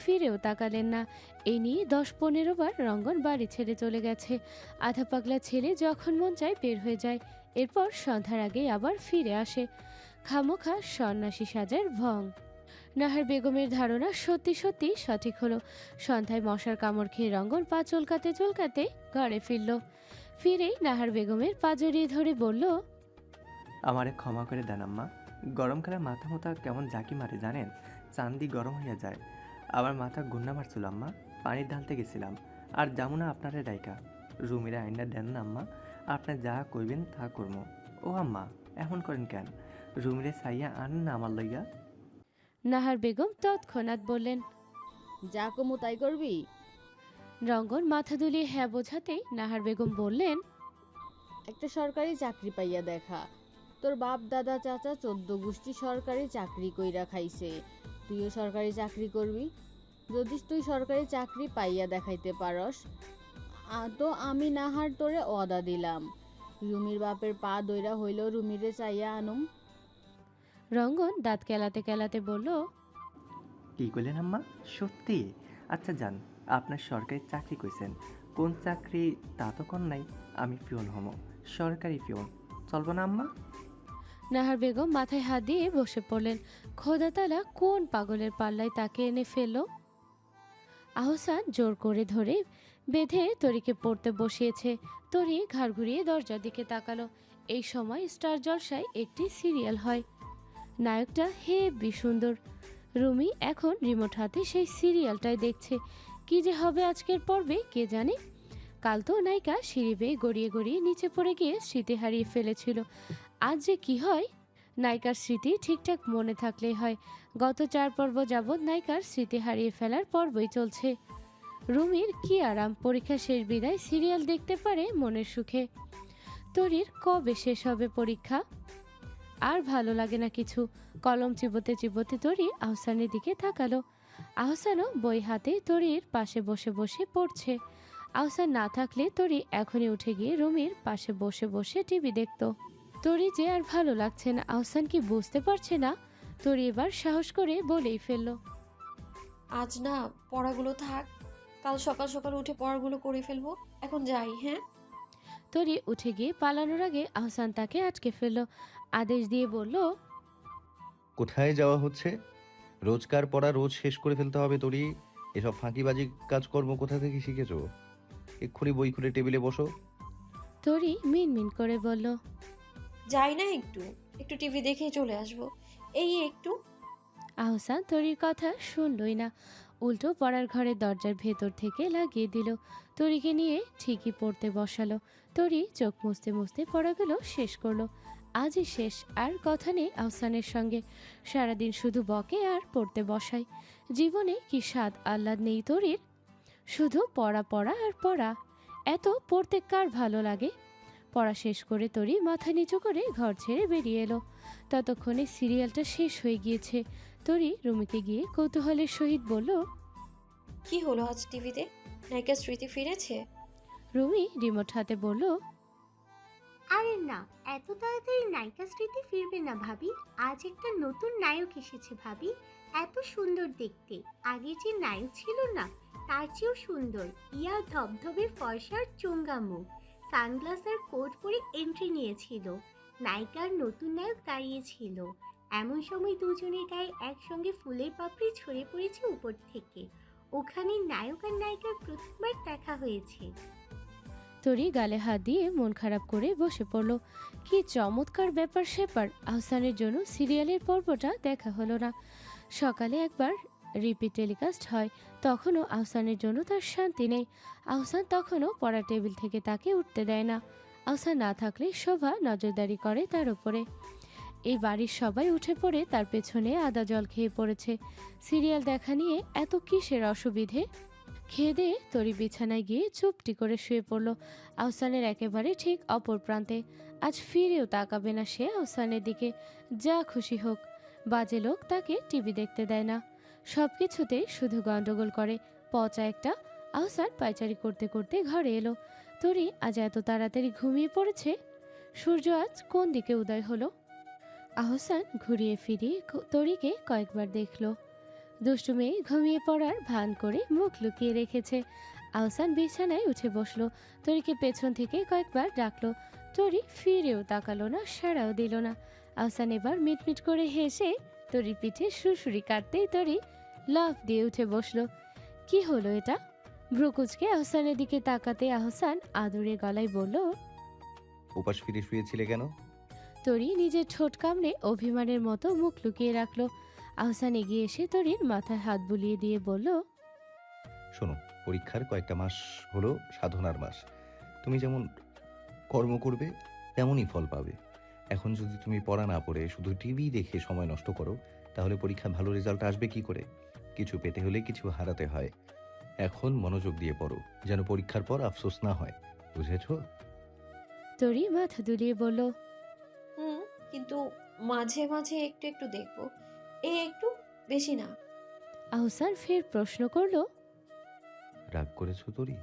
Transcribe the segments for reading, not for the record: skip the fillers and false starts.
ফিরেও তাকালেন না। এই নিয়ে 10-15 বার রঙ্গন বাড়ি ছেড়ে চলে গেছে। আধা পাগলা ছেলে যখন মন চায় বের হয়ে যায়, এরপর সন্ধ্যার আগেই আবার ফিরে আসে। খামোখা সন্ন্যাসী সাজার ভং। নাহার বেগমের ধারণা সত্যি সত্যি সঠিক হলো। সন্ধ্যায় মশার কামড় খেয়ে রঙ্গন পা চলকাতে চলকাতে ঘরে ফিরল। ফিরেই নাহার বেগমের পা জড়িয়ে ধরে বলল, আমারে ক্ষমা করে দেন আম্মা। গরমকালে মাথা মোথা কেমন জাকি মারে জানেন, চান্দি গরম হইয়া যায়। আবার মাথা গুন্না মারছিল আম্মা, পানি ঢালতে গেছিলাম। আর যাবো না আপনারে ডাইকা। রুমিরা আইনা দেন না আম্মা, আপনি যা কইবেন তা করবো। ও আম্মা, এমন করেন কেন? রুমিরে চাইয়া আনেন না আমার লইয়া। নাহার বেগম তৎক্ষণাৎ বললেন। যা কমু তাই করবি? রঙ্গন মাথা দুলিয়ে হ্যাঁ বোঝাতেই নাহার বেগম বললেন, একটা সরকারি চাকরি পাইয়া দেখা। তোর বাপ দাদা চাচা 14 গোষ্ঠী সরকারি চাকরি কইরা খাইছে, তুইও সরকারি চাকরি করবি। যদি তুই সরকারি চাকরি পাইয়া দেখাইতে পারস, তো আমি নাহার তোরে ওয়াদা দিলাম, রুমির বাপের পা দইরা হইল রুমিরে চাইয়া আনুম। রঙ্গন দাঁত কেলাতে কেলাতে বলল, কি কইলেন আম্মা? সত্যি? আচ্ছা যান, আপনার সরকারি চাকরি কইছেন, কোন চাকরি তা তো কন নাই। আমি পিয়ন হমো, সরকারি পিয়ন। চলবো না আম্মা? নাহার বেগম মাথায় হাত দিয়ে বসে পড়লেন। খোদাতালা কোন পাগলের পাল্লায় তাকে এনে ফেলল। আহসান জোর করে ধরে বেঁধে তরিকে পড়তে বসিয়েছে। তরি ঘাড় ঘুরিয়ে দরজার দিকে তাকালো। এই সময় স্টার জলসায় একটি সিরিয়াল হয়। নায়কটা হেবি সুন্দর। রুমি এখন রিমোট হাতে সেই সিরিয়ালটাই দেখছে। কি যে হবে আজকের পর্বে কে জানে। কাল তো নায়িকা সিঁড়ি বেয়ে গড়িয়ে গড়িয়ে নিচে পড়ে গিয়ে স্মৃতি হারিয়ে ফেলেছিল। আজ যে কি হয়, নায়িকার স্মৃতি ঠিকঠাক মনে থাকলেই হয়। গত 4 পর্ব যাবৎ নায়িকার স্মৃতি হারিয়ে ফেলার পর্বই চলছে। রুমির কি আরাম, পরীক্ষা শেষ বিদায় সিরিয়াল দেখতে পারে মনের সুখে। তরির কবে শেষ হবে পরীক্ষা? আর ভালো লাগে না কিছু। কলম চিবোতে চিবোতে তরি আহসানের দিকে তাকালো। আহসানও বই হাতে তরির পাশে বসে বসে পড়ছে। আহসান না থাকলে তরি এখনই উঠে গিয়ে রুমির পাশে বসে বসে টিভি দেখত। তরি যে আর ভালো লাগছে না, আহসান কি বুঝতে পারছে না? তরি এবার সাহস করে বলেই ফেলল, আজ না, পড়াগুলো থাক, কাল সকাল সকাল উঠে পড়াগুলো করে ফেলবো। এখন যাই, হ্যাঁ? তরি উঠে গিয়ে পালানোর আগে আহসান তাকে আটকে ফেলল। আদেশ দিয়ে বলল, কোথায় যাওয়া হচ্ছে? রোজকার পড়া রোজ শেষ করে ফেলতে হবে তোরই। এসব ফাঁকিবাজি কাজকর্ম কোথা থেকে শিখেছো? এক্ষুনি বই খুলে টেবিলে বসো। তরি মিনমিন করে বলল, যাই না, একটু একটু টিভি দেখেই চলে আসবো, এই একটু। আহসান তরির কথা শুনলই না, উল্টো পড়ার ঘরের দরজার ভেতর থেকে লাগিয়ে দিল। তরিকে নিয়ে ঠিকই পড়তে বসালো। তরি চোখ মুছতে মুছতে পড়াগুলো শেষ করলো। আজই শেষ, আর কথা নেই আহসানের সঙ্গে। সারাদিন শুধু বকে আর পড়তে বসায়। জীবনে কি স্বাদ আহ্লাদ নেই তরির, শুধু পড়া পড়া আর পড়া। এত পড়তে কার ভালো লাগে? পড়া শেষ করে তরি মাথা নিচু করে ঘর ছেড়ে বেরিয়ে এলো। ততক্ষণে সিরিয়ালটা শেষ হয়ে গিয়েছে। তরি রুমিকে গিয়ে কৌতূহলের সহিত বলল, কি হলো আজ টিভিতে? নায়িকার স্মৃতি ফিরেছে? রুমি রিমোট হাতে বলল, আরে না, এত তাড়াতাড়ি নায়িকা স্মৃতি ফিরবে না ভাবি। আজ একটা নতুন নায়ক এসেছে ভাবি, এত সুন্দর দেখতে। আগে যে নায়ক ছিল না, তার চেয়েও সুন্দর। ইয়া ধবধবে ফর্সার চোঙ্গা মুখ, সানগ্লাস আর কোট পরে এন্ট্রি নিয়েছিল। নায়িকার নতুন নায়ক দাঁড়িয়েছিল। এমন সময় দুজনের গায়ে একসঙ্গে ফুলের পাপড়ি ছড়ে পড়েছে উপর থেকে। ওখানে নায়ক আর নায়িকার প্রথমবার দেখা হয়েছে। তরি গালে হাত দিয়ে মন খারাপ করে বসে পড়ল। কি চমৎকার ব্যাপার স্যাপার। আহসানের জন্য সিরিয়ালের পর্বটা দেখা হলো না। সকালে একবার রিপিট টেলিকাস্ট হয়, তখনও আহসানের জন্য তার শান্তি নেই। আহসান তখনও পড়া টেবিল থেকে তাকে উঠতে দেয় না। আহসান না থাকলে শোভা নজরদারি করে তার উপরে। এই বাড়ির সবাই উঠে পড়ে তার পেছনে আদা জল খেয়ে পড়েছে। সিরিয়াল দেখা নিয়ে এত কিসের অসুবিধে? খেয়ে দিয়ে তরি বিছানায় গিয়ে চুপটি করে শুয়ে পড়ল। আহসানের একেবারে ঠিক অপর প্রান্তে। আজ ফিরেও তাকাবে না সে আহসানের দিকে। যা খুশি হোক, বাজে লোক তাকে টিভি দেখতে দেয় না। সব কিছুতেই শুধু গন্ডগোল করে, পচা একটা। আহসান পায়চারি করতে করতে ঘরে এলো। তরি আজ এত তাড়াতাড়ি ঘুমিয়ে পড়েছে। সূর্য আজ কোন দিকে উদয় হলো? আহসান ঘুরিয়ে ফিরিয়ে তরিকে কয়েকবার দেখল। দুষ্টু মেয়ে ঘুমিয়ে পড়ার ভান করে মুখ লুকিয়ে রেখেছে। আহসান বিছানায় উঠে বসলো, তরিকে পেছন থেকে কয়েকবার ডাকলো। তরি ফিরেও তাকালো না, সাড়াও দিল না। আহসান এবার মিটমিট করে হেসে তরির পিঠে সুরসুরি কাটতেই তরি লাফ দিয়ে উঠে বসলো। কি হলো এটা? ভ্রুকুচকে আহসানের দিকে তাকাতে আহসান আদুরে গলায় বলল। উপাস ফিরে শুয়েছিলে কেন? তরি নিজের ঠোঁট কামড়ে অভিমানের মতো মুখ লুকিয়ে রাখলো। আহসান এগিয়ে এসে তরির মাথায় হাত বুলিয়ে দিয়ে বলল। শোনো, পরীক্ষার কয়েকটা মাস হলো সাধনার মাস। তুমি যেমন কর্ম করবে তেমনই ফল পাবে। এখন যদি তুমি পড়া না পড়ে শুধু টিভি দেখে সময় নষ্ট করো, তাহলে পরীক্ষা ভালো রেজাল্ট আসবে কি করে? কিছু পেতে হলে কিছু হারাতে হয়। এখন মনোযোগ দিয়ে পড়ো, যেন পরীক্ষার পর আফসোস না হয়। বুঝেছো? তরি মাথা দুলিয়ে বলল। হুম, কিন্তু মাঝে মাঝে একটু একটু দেখবো, এই একটু, বেশি না। আহসান ফের প্রশ্ন করলো। রাগ করেছো তরি?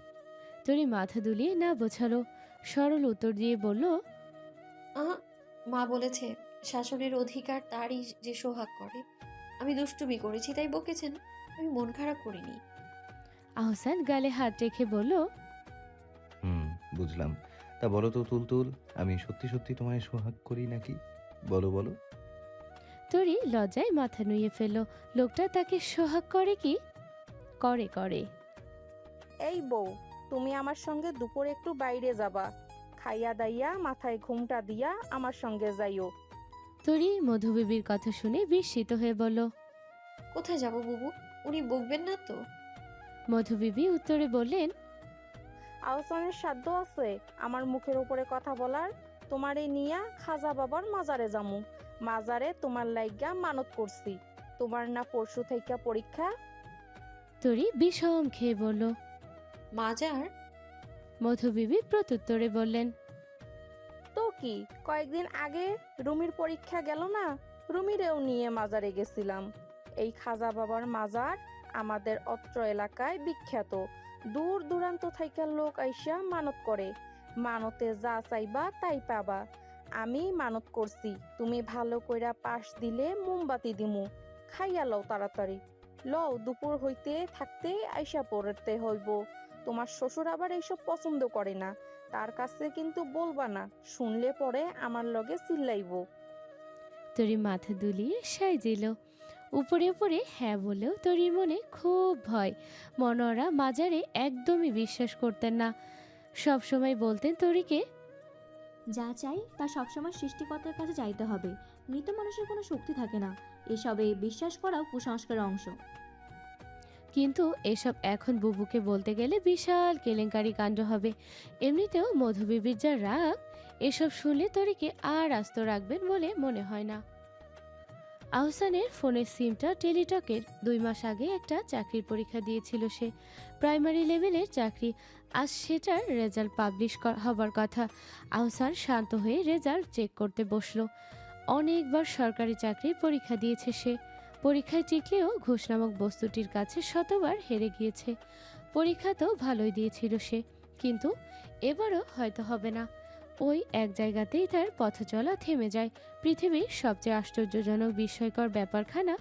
তরি মাথা দুলিয়ে না বোঝালো, সরল উত্তর দিয়ে বলল। আহ, মা বলেছে শাসনের অধিকার তারই যে সোহাগ করে। আমি দুষ্টুমি করেছি তাই বকেছেন, আমি মন খারাপ করিনি। আহসান গালে হাত রেখে বলল। বুঝলাম। তা বলো তো তুলতুল, আমি সত্যি সত্যি তোমায় সোহাগ করি নাকি? বলো বলো। তরি লজ্জায় মাথা নুয়ে ফেলল। লোকটা তাকে সোহাগ করে কি? করে করে। এই বউ, তুমি আমার সঙ্গে দুপুরে একটু বাইরে যাবা। খাইয়া দাইয়া মাথায় ঘুমটা দিয়া আমার সঙ্গে যাইও। তরি মধুবিবির কথা শুনে বিস্মিত হয়ে বলল। কোথায় যাব বুবু? উনি বকবেন না তো? মধুবিবি উত্তরে বললেন। আহসানের সাধ্য আছে আমার মুখের উপরে কথা বলার? তোমারে নিয়া খাজা বাবার মাজারে যামু। মাজারে তোমার লাইগা মানত করছি। তোমার না পরশু থাইকা পরীক্ষা? তরি বিষম খেয়ে বলল। মাজার? মধুবিবি প্রত্যুত্তরে বললেন। তো কি, কয়েকদিন আগে রুমির পরীক্ষা গেল না, রুমিরেও নিয়ে মাজারে গেছিলাম। এই খাজা বাবার মাজার আমাদের অত্র এলাকায় বিখ্যাত। দূর দূরান্ত থাইকা লোক আইসা মানত করে। মানতে যা চাইবা তাই পাবা। আমি মানত করছি তুমি ভালো কইরা পাশ দিলে মোমবাতি দিমু। খাইয়া লও তাড়াতাড়ি। লও, দুপুর হইতে থাকতে আইসা পড়তে হইব। তোমার শ্বশুর আবার এইসব পছন্দ করে না। তার কাছে কিন্তু বলবা না, শুনলে পরে আমার লগে চিল্লাইব। তরি মাথা দুলিয়ে সাই দিল। উপরে উপরে হ্যাঁ বলেও তরির মনে খুব ভয়। মনোয়ারা মাজারে একদমই বিশ্বাস করতেন না। সব সময় বলতেন তরিকে, যা চাই তা সবসময় সৃষ্টিকর্তার কাছে চাইতে হবে। মৃত মানুষের কোনো শক্তি থাকে না। এসবে বিশ্বাস করাও কুসংস্কারের অংশ। কিন্তু এসব এখন বুবুকে বলতে গেলে বিশাল কেলেঙ্কারি কাণ্ড হবে। এমনিতেও মধুবিবির যা রাগ, এসব শুনলে তরিকে আর আস্ত রাখবেন বলে মনে হয় না। আহসানের ফোনের সিমটা টেলিটকের। 2 মাস আগে একটা চাকরির পরীক্ষা দিয়েছিল সে, প্রাইমারি লেভেলের চাকরি। আজ সেটার রেজাল্ট পাবলিশ হবার কথা। আহসান শান্ত হয়ে রেজাল্ট চেক করতে বসলো। অনেকবার সরকারি চাকরির পরীক্ষা দিয়েছে সে। পরীক্ষায় টিকলেও ঘুষ নামক বস্তুটির কাছে শতবার হেরে গিয়েছে। পরীক্ষা তো ভালোই দিয়েছিল সে, কিন্তু এবারও হয়তো হবে না। ওই এক জায়গাতেই তার পথ চলা থেমে যায়। পৃথিবীর সবচেয়ে আশ্চর্যজনক বিস্ময়কর ব্যাপারখানা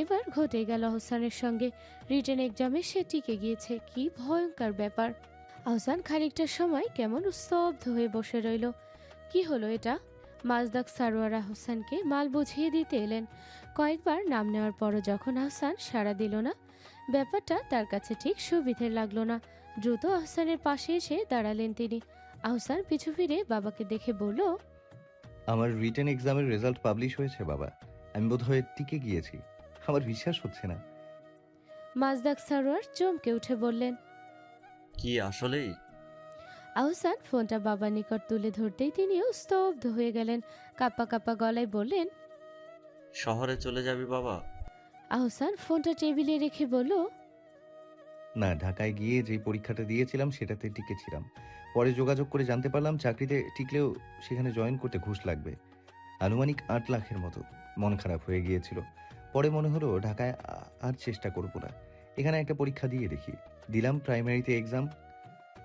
এবার ঘটে গেল আহসানের সঙ্গে। রিটেন এক্সামে সে টিকে গিয়েছে। কি ভয়ঙ্কর ব্যাপার! আহসান খানিকটা সময় কেমন স্তব্ধ হয়ে বসে রইল। কি হলো এটা? মাজদাক সারোয়ার আহসানকে মাল বুঝিয়ে দিতে এলেন। কয়েকবার নাম নেওয়ার পরও যখন আহসান সাড়া দিল না, ব্যাপারটা তার কাছে ঠিক সুবিধের লাগলো না। দ্রুত আহসানের পাশে এসে দাঁড়ালেন তিনি। আহসান পিছু ফিরে বাবাকে দেখে বলল, আমার রিটেন এক্সামের রেজাল্ট পাবলিশ হয়েছে বাবা। আমি বোধহয় টিকে গিয়েছি। আমার বিশ্বাস হচ্ছে না। মাজদাক সারোয়ার চমকে উঠে বললেন। কি আসলেই? আহসান ফোনটা বাবার নিকট তুলে ধরতেই তিনিও স্তব্ধ হয়ে গেলেন। কাঁপা কাঁপা গলায় বললেন, শহরে চলে যাবি বাবা? আহসান ফোনটা টেবিলে রেখে বলল, না, ঢাকায় গিয়ে যে পরীক্ষাটা দিয়েছিলাম সেটাতে টিকেছিলাম। পরে যোগাযোগ করে জানতে পারলাম চাকরিতে টিকলেও সেখানে জয়েন করতে ঘুষ লাগবে, আনুমানিক 8 লাখের মতো। মন খারাপ হয়ে গিয়েছিল। পরে মনে হলো ঢাকায় আর চেষ্টা করব না, এখানে একটা পরীক্ষা দিয়ে দেখি। দিলাম প্রাইমারিতে এক্সাম।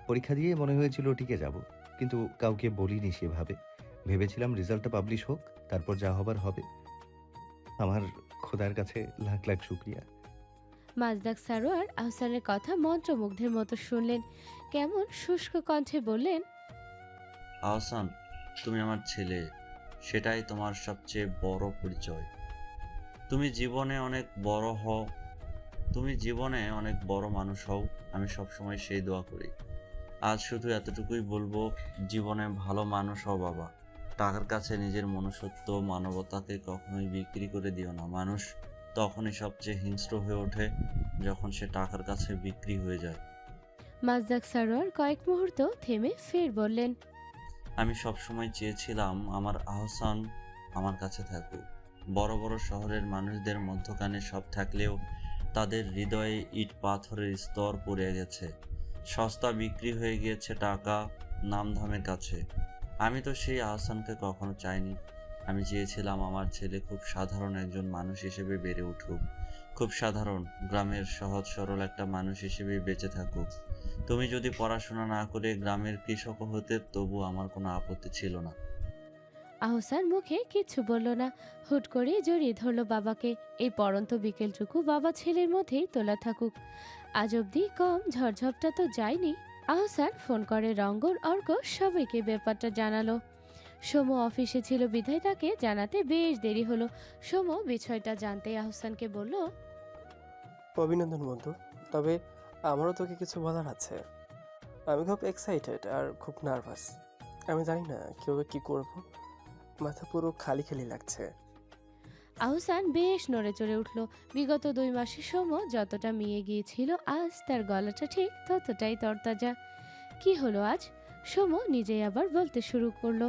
পরীক্ষা দিয়ে মনে হয়েছিল টিকে যাব, কিন্তু কাউকে বলিনি সেভাবে। ভেবেছিলাম রেজাল্টটা পাবলিশ হোক, তারপর যা হবার হবে। আমার খোদার কাছে লাখ লাখ শুক্রিয়া। মাজদাক সারোয়ার আহসানের কথা মন্ত্রমুগ্ধের মতো শুনলেন। কেমন শুষ্ক কণ্ঠে বললেন, আহসান, তুমি আমার ছেলে, সেটাই তোমার সবচেয়ে বড় পরিচয়। তুমি জীবনে অনেক বড় হও, তুমি জীবনে অনেক বড় মানুষ হও, আমি সবসময় সেই দোয়া করি। আজ শুধু এতটুকুই বলবো, জীবনে ভালো মানুষ হও বাবা। টাকার কাছে নিজের মনুষ্যত্ব, মানবতাকে কখনোই বিক্রি করে দিও না। মানুষ তখনই সবচেয়ে হিংস্র হয়ে ওঠে যখন সে টাকার কাছে বিক্রি হয়ে যায়। মাজদাক সারোয়ার কয়েক মুহূর্ত থেমে ফের বললেন, আমি সবসময় চেয়েছিলাম আমার আহসান আমার কাছে থাকুক। বড় বড় শহরের মানুষদের মধ্যখানে সব থাকলেও তাদের হৃদয়ে ইট পাথরের স্তর পড়ে গেছে। সস্তা বিক্রি হয়ে গিয়েছে টাকা, নামধামের কাছে। আমি তো সেই আহসানকে কখনো চাইনি। আমি চেয়েছিলাম আমার ছেলে খুব সাধারণ একজন মানুষ হিসেবে বেড়ে উঠুক, খুব সাধারণ গ্রামের সহজ সরল একটা মানুষ হিসেবে বেঁচে থাকুক। তুমি যদি পড়াশোনা না করে গ্রামের কৃষকও হতে, তবু আমার কোনো আপত্তি ছিল না। আহসান মুখে কিচ্ছু বলল না, হুট করে জড়িয়ে ধরল বাবাকে। এই পড়ন্ত বিকেলটুকু বাবা ছেলের মধ্যেই তোলা থাকুক। আজ অব্দি কম ঝড়ঝপটা তো যায়নি। আহসান ফোন করে রঙ্গন, অর্ক সবাইকে ব্যাপারটা জানালো। সোম অফিসে ছিল বিধায় তাকে জানাতে বেশ দেরি হলো। সোম বিষয়টা জানতে আহসানকে বলল, অভিনন্দন বন্ধু, তবে আমারও তোকে কিছু বলার আছে। আমি খুব এক্সাইটেড আর খুব নার্ভাস। আমি জানি না কীভাবে কী করব, মাথা পুরো খালি খালি লাগছে। আহসান বেশ নড়ে চড়ে উঠল। বিগত 2 মাসে সোম যতটা মিয়ে গিয়েছিল, আজ তার গলাটা ঠিক ততটাই তরতাজা। কি হলো আজ? সোম নিজেই আবার বলতে শুরু করলো,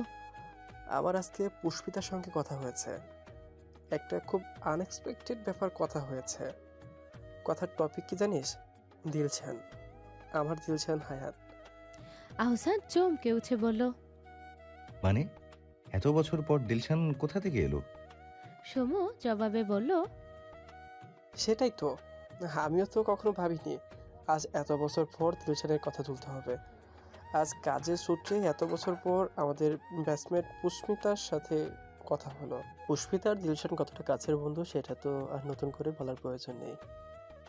আমার আজকে পুষ্পিতার সঙ্গে কথা হয়েছে। একটা খুব আনএক্সপেক্টেড ব্যাপার কথা হয়েছে। কথার টপিক কি জানিস? দিলশান, আমার দিলশান হায়াত। আহসান চমকে উঠে বলল, মানে এত বছর পর দিলশান কোথা থেকে এলো? সোম জবাবে বলল, সেটাই তো, আমিও তো কখনো ভাবিনি আজ এত বছর পর দিলশানের কথা তুলতে হবে। আজ কাজের সূত্রে এত বছর পর আমাদের ব্যাচমেট পুষ্পিতার সাথে কথা হলো। পুষ্পিতার দিলশান কতটা কাছের বন্ধু সেটা তো আর নতুন করে বলার প্রয়োজন নেই।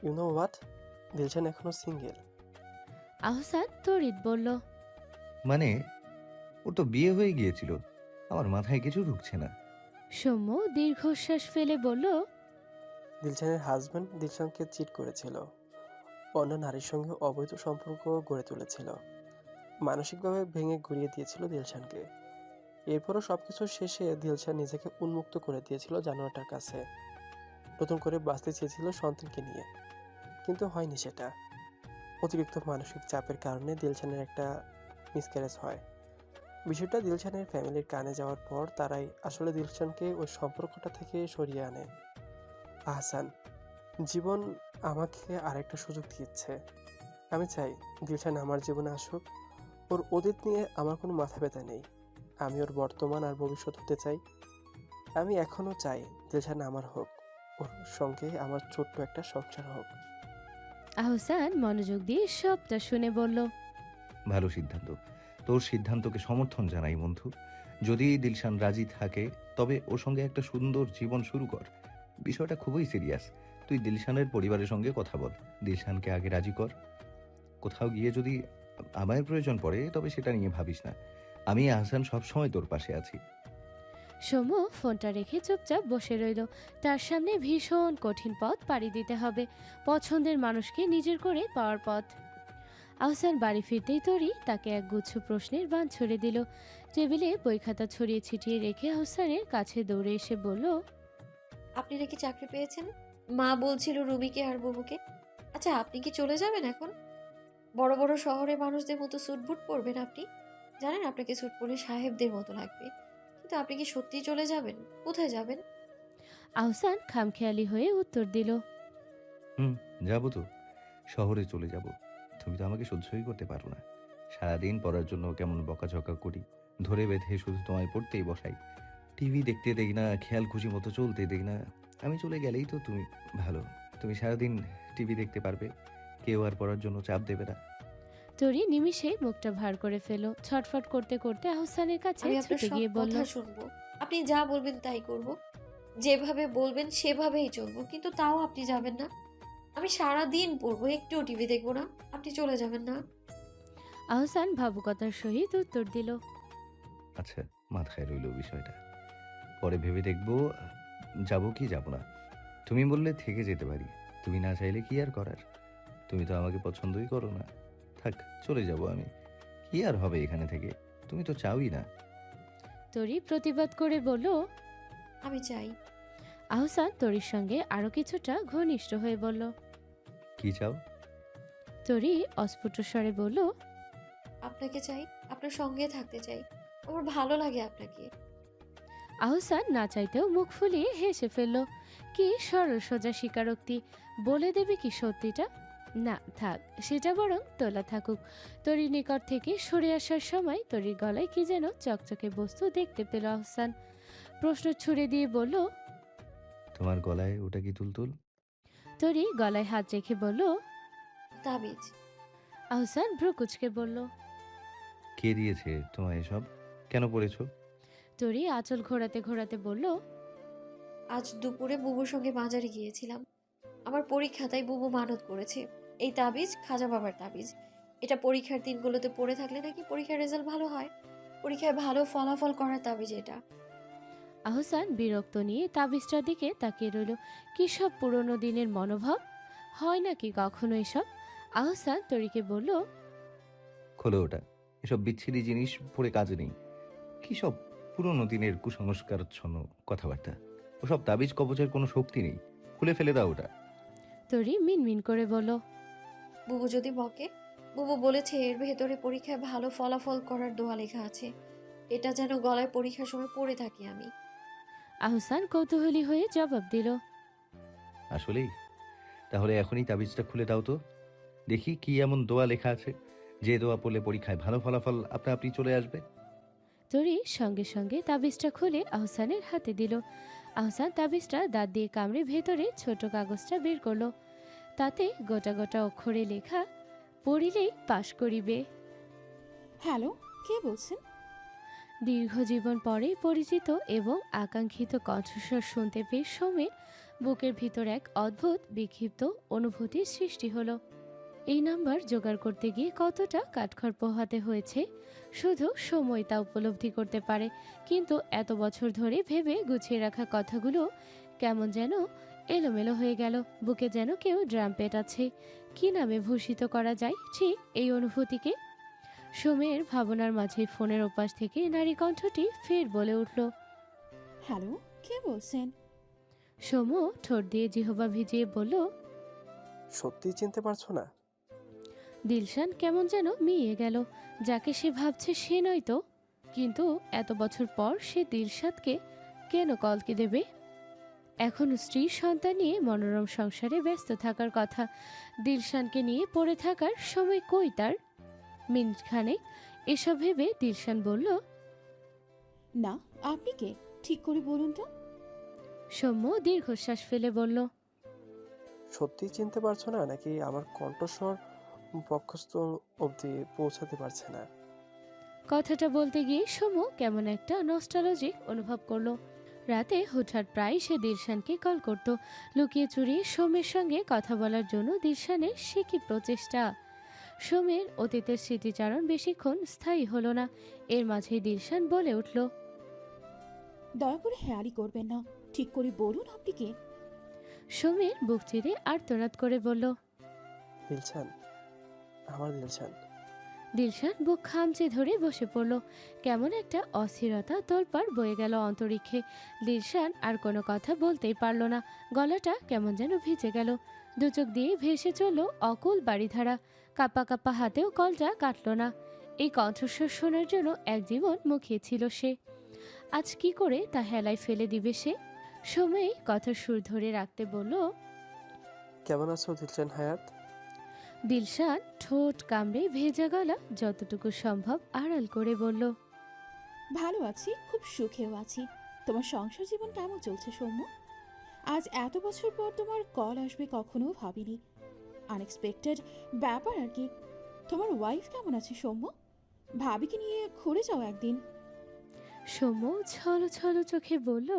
ইউ নো হোয়াট, দিলশান এখনো সিঙ্গেল। আহসান তড়িৎ বলল, মানে ওর তো বিয়ে হয়ে গিয়েছিল, আমার মাথায় কিছু ঢুকছে না। সৌম্য দীর্ঘশ্বাস ফেলে বলল, দিলশানের হাজব্যান্ড দিলশানকে চিট করেছিল, অন্য নারীর সঙ্গে অবৈধ সম্পর্ক গড়ে তুলেছিল, মানসিকভাবে ভেঙে গুড়িয়ে দিয়েছিল দিলশানকে। এরপরও সবকিছু শেষে দিলশান নিজেকে উন্মুক্ত করে দিয়েছিল জানোয়ারটার কাছে। নতুন করে বাঁচতে চেয়েছিল সন্তানকে নিয়ে, কিন্তু হয়নি সেটা। অতিরিক্ত মানসিক চাপের কারণে দিলশানের একটা মিসক্যারেজ হয়। বিষয়টা দিলশানের ফ্যামিলির কানে যাওয়ার পর তারাই আসলে দিলশানকে ওই সম্পর্কটা থেকে সরিয়ে আনে। আহসান, জীবন আমাকে আরেকটা সুযোগ দিয়েছে। আমি চাই দিলশান আমার জীবনে আসুক। ওর অতীত নিয়ে আমার কোনো মাথা ব্যথা নেই। আমি ওর বর্তমান আর ভবিষ্যৎ হতে চাই। আমি এখনও চাই দিলশান আমার হোক, ওর সঙ্গে আমার ছোট্ট একটা সংসার হোক। আহসান মনোযোগ দিয়ে সবটা শুনে বলল, ভালো সিদ্ধান্ত, তোর সিদ্ধান্তকে সমর্থন জানাই বন্ধু। যদি দিলশান রাজি থাকে তবে ওর সঙ্গে একটা সুন্দর জীবন শুরু কর। বিষয়টা খুবই সিরিয়াস। তুই দিলশানের পরিবারের সঙ্গে কথা বল, দিলশানকে আগে রাজি কর। কোথাও গিয়ে যদি আমার প্রয়োজন পড়ে তবে সেটা নিয়ে ভাবিস না। আমি আহসান সবসময় তোর পাশে আছি। সৌম্য ফোনটা রেখে চুপচাপ বসে রইল। তার সামনে ভীষণ কঠিন পথ পাড়ি দিতে হবে, পছন্দের মানুষকে নিজের করে পাওয়ার পথ। আহসান বাড়ি ফিরতেই তরি তাকে এক গুচ্ছ প্রশ্নের বান ছড়ে দিল। টেবিলে বই খাতা ছড়িয়ে ছিটিয়ে রেখে আহসানের কাছে দৌড়ে এসে বলল, আপনি নাকি চাকরি পেয়েছেন? মা বলছিল রুমিকে আর বুবুকে। আচ্ছা, আপনি কি চলে যাবেন এখন? বড় বড় শহরে মানুষদের মতো স্যুট বুট পরবেন আপনি? জানেন আপনাকে স্যুট পরে সাহেবদের মতো লাগবে, কিন্তু আপনি কি সত্যিই চলে যাবেন? কোথায় যাবেন? আহসান খামখেয়ালি হয়ে উত্তর দিল, যাবো তো, শহরে চলে যাব। তুমি তো আমাকে সহ্যই করতে পারো না। সারাদিন পড়ার জন্য কেমন বকাঝকা করি, ধরে বেঁধে শুধু তোমায় পড়তেই বসাই। টিভি দেখতে দেই না, খেয়াল খুশি মতো চলতে দেই না। আমি চলে গেলেই তো তুমি ভালো, তুমি সারাদিন টিভি দেখতে পারবে, কেউ আর পড়ার জন্য চাপ দেবে না। তরি নিমিষে মুখটা ভার করে ফেল। ছটফট করতে করতে আহসানের কাছে আমি আপনার ছুটে সব গিয়ে বলল, কথা শুনবো, আপনি যা বলবেন তাই করব, যেভাবে বলবেন সেভাবেই চলবো, কিন্তু তাও আপনি যাবেন না। আমি সারা দিন পড়বো, একটুও টিভি দেখবো না। আপনি চলে যাবেন না? আহসান ভাবুকতার সহিত উত্তর দিল। আচ্ছা, মাথায় রইল বিষয়টা। পরে ভেবে দেখবো যাব কি যাব না। তুমি বললে থেকে যেতে পারি, তুমি না চাইলে কি আর করার। তুমি তো আমাকে পছন্দই করো না। থাক, চলে যাব আমি। কি আর হবে এখানে থেকে? তুমি তো চাওই না। তরি প্রতিবাদ করে বলল। আমি চাই। আহসান তরির সঙ্গে আরো কিছুটা ঘনিষ্ঠ হয়ে বলল। কি চাও? তরি অস্ফুট স্বরে বলল। আপনাকে চাই, আপনার সঙ্গে থাকতে চাই। আমার ভালো লাগে আপনাকে। আহসান না চাইতেও মুখ ফুলিয়ে হেসে ফেলল। কি সরল সোজা স্বীকারোক্তি! বলে দেবে কি সত্যিটা? না থাক, সেটা বরং তোলা থাকুক। তরির নিকট থেকে সরে আসার সময় তরির গলায় কি যেন চকচকে বস্তু দেখতে পেল আহসান। প্রশ্ন ছুড়ে দিয়ে বলল। তোমার গলায় ওটা কি তুলতুল? তরি গলায় হাত রেখে বলল। তাবিজ। আহসান ভ্রু কুচকে বলল। কে দিয়েছে তোমায় এসব? কেন পড়েছো? তরি আঁচল ঘোরাতে ঘোরাতে বলল। আজ দুপুরে বুবুর সঙ্গে বাজারে গিয়েছিলাম। আমার পরীক্ষা, তাই বুবু মানত করেছে। এই তাবিজ খাজা বাবার তাবিজ। এটা পরীক্ষার দিনগুলোতে পড়ে থাকলে নাকি পরীক্ষার রেজাল্ট ভালো হয়। পরীক্ষায় ভালো ফলাফল করার তাবিজ এটা। আহসান বিরক্ত নিয়ে তাবিজটার দিকে তাকিয়ে রইল। কি সব পুরনো দিনের মনোভাব! হয় নাকি কখনো এসব? আহসান তরিকে বলল। খোলো ওটা। এসব বিচ্ছিরি জিনিস পড়ে কাজে নেই। কি সব পুরনো দিনের কুসংস্কারচ্ছন্ন কথাবার্তা! ওসব তাবিজ কবচের কোনো শক্তি নেই। খুলে ফেলে দাও ওটা। তরি মিনমিন করে বলল। বুবু যদি বকে? বুবু বলেছে এর ভেতরে পরীক্ষায় ভালো ফলাফল করার দোয়া লেখা আছে। এটা যেন গলায় পরীক্ষার সময় পড়ে থাকি আমি। আহসান কৌতূহলী হয়ে জবাব দিল। আসলেই? তাহলে এখনই তাবিজটা খুলে দাও তো, দেখি কি এমন দোয়া লেখা আছে যে দোয়া পড়লে পরীক্ষায় ভালো ফলাফল আপনা আপনি চলে আসবে। তরি সঙ্গে সঙ্গে তাবিজটা খুলে আহসানের হাতে দিল। আহসান তাবিজটা দাঁত দিয়ে কামড়ে ভেতরে ছোট কাগজটা বের করলো। তাতে গোটা গোটা অক্ষরে লেখা, পড়িলেই পাশ করিবে। হ্যালো, কে বলছেন? দীর্ঘ জীবন পরে পরিচিত এবং আকাঙ্ক্ষিত কণ্ঠস্বর শুনতে পেয়ে সোমের বুকের ভিতর এক অদ্ভুত বিক্ষিপ্ত অনুভূতির সৃষ্টি হলো। এই নাম্বার জোগাড় করতে গিয়ে কতটা কাঠখড় পোহাতে হয়েছে শুধু সময় তা উপলব্ধি করতে পারে। কিন্তু এত বছর ধরে ভেবে গুছিয়ে রাখা কথাগুলো কেমন যেন এলোমেলো হয়ে গেল। বুকে যেন কেউ ড্রাম পেটাচ্ছে। কি নামে ভূষিত করা যায় ঠিক এই অনুভূতিকে? সোমের ভাবনার মাঝে ফোনের ওপাশ থেকে নারী কণ্ঠটি ফের বলে উঠল। হ্যালো, কে বলছেন? সোমু ঠোঁট দিয়ে জিহবা ভিজিয়ে বলল। সত্যিই চিনতে পারছো না? দিলশান কেমন যেন মিয়ে গেল। যাকে সে ভাবছে সে নয় তো। কিন্তু এত বছর পর সে দিলশাদকে কেন কলকে দেবে? এখন স্ত্রী সন্তান নিয়ে মনোরম সংসারে ব্যস্ত থাকার কথা। দিলশানকে নিয়ে পড়ে থাকার সময় কই তার? মিনিটখানে এসব ভেবে দিলশান বলল। না, আপনি কে? ঠিক করে বলুন তো। সৌম্য দীর্ঘশ্বাস ফেলে বলল। সত্যিই চিনতে পারছো না, নাকি আমার কণ্ঠস্বর বক্ষস্থল অবধি পৌঁছাতে পারছে না? কথাটা বলতে গিয়ে সৌম্য কেমন একটা নস্টালজিক অনুভব করলো। রাতে হুটহাট প্রায় সে দিলশানকে কল করত। লুকিয়ে চুরিয়ে সোমের সঙ্গে কথা বলার জন্য দিলশানের সে কি প্রচেষ্টা! সোমের অতীতের স্মৃতিচারণ বেশিক্ষণ স্থায়ী হলো না। এর মাঝেই দিলশান বলে উঠল। দয়া করে হেয়ালি করবেন না, ঠিক করে বলুন আপনি কে? সোমের বুক চিরে আর্তনাদ করে বলল। দিলশান, আমার দিলশান। দিলশান বুক খামচে ধরে বসে পড়ল। কেমন একটা অস্থিরতা তোলপাড় বয়ে গেল অন্তরিক্ষে। দিলশান আর কোনো কথা বলতেই পারল না। গলাটা কেমন যেন ভিজে গেল। দুচোখ দিয়ে ভেসে চলল অকুল বাড়িধারা। কাপা কাপা হাতেও কলটা কাটল না। এই কণ্ঠস্বর শোনার জন্য এক জীবন মুখিয়েছিল সে। আজ কি করে তা হেলায় ফেলে দিবে সে? সময় কথার সুর ধরে রাখতে বলল। কেমন আছো দিলশান হায়াত? দিলশান ঠোঁট কামড়ে ভেজা গলা যতটুকু সম্ভব আড়াল করে বলল। ভালো আছি, খুব সুখেও আছি। তোমার সংসার জীবন কেমন চলছে সৌম্য? আজ এত বছর পর তোমার কল আসবে কখনো ভাবিনি। আনএক্সপেক্টেড ব্যাপার আর কি। তোমার ওয়াইফ কেমন আছে সৌম্য? ভাবিকে নিয়ে ঘুরে যাও একদিন। সৌম্য ছলো ছলো চোখে বলল।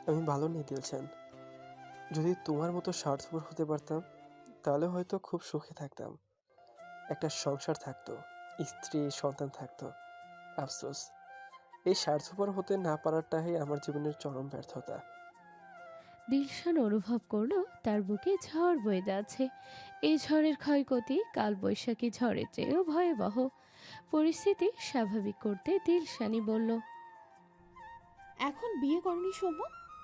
আমি ভালো নেই দিলশান। যদি তোমার মতো স্বার্থপর হতে পারতাম তাহলে হয়তো খুব সুখে থাকতাম, একটা সংসার থাকতো, স্ত্রী সন্তান থাকতো। আফসোস, এই স্বার্থপর হতে না পারাটাই আমার জীবনের চরম ব্যর্থতা। দিলশান অনুভব করলো তার বুকে ঝড় বয়ে যাচ্ছে। এই ঝড়ের ক্ষয়ক্ষতি কালবৈশাখী ঝড়ের চেয়েও ভয়াবহ। পরিস্থিতি স্বাভাবিক করতে দিলশানই বলল, এখন বিয়ে করনি সৌম্য?